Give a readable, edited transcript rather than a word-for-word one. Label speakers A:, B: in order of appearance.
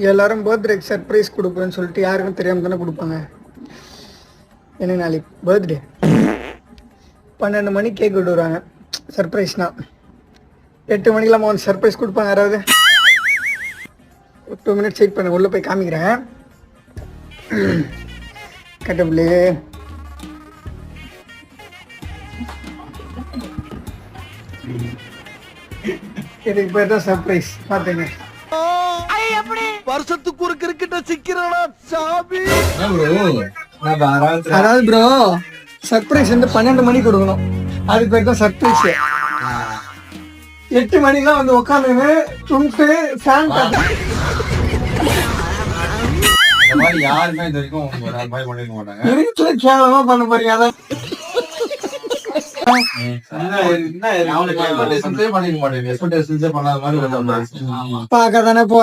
A: எல்லாரும் பர்த்டேக்கு சர்ப்ரைஸ் கொடுப்பேன்னு சொல்லிட்டு யாருக்கும் தெரியாமல் தானே கொடுப்பாங்க. எனக்கு நாளைக்கு பர்த்டே 12 மணிக்கு கேக் விடுவாங்க. சர்ப்ரைஸ்னா 8 மணிக்கெல்லாம் வந்து சர்ப்ரைஸ் கொடுப்பாங்க யாராவது. 2 மினிட்ஸ் வெயிட் பண்ண, உள்ளே போய் காமிக்கிறேன். கட்டபிளே இதுக்கு பேர் தான் சர்ப்ரைஸ். பார்த்தீங்க,
B: வருஷத்துக்கு ஒரு கிரிக்கெட்ட சிக்கிறடா சாமி.
A: அதாவது ப்ரோ சர்ப்ரைஸ் வந்து 12 மணிக்கு கொடுக்கணும். அதுக்கு பேர் தான் சர்ப்ரைஸ். 8 மணிக்கெல்லாம் வந்து உட்காந்துன்னு துண்டு ஃபேன் காட்டு.
C: யாருமே இது வரைக்கும் பண்ணிருக்க மாட்டாங்க.
A: கேவலமா பண்ண போறீங்க. அதான்
C: பண்ணிருக்க மாட்டேன். பண்ணாத மாதிரி
A: பார்க்க தானே போ.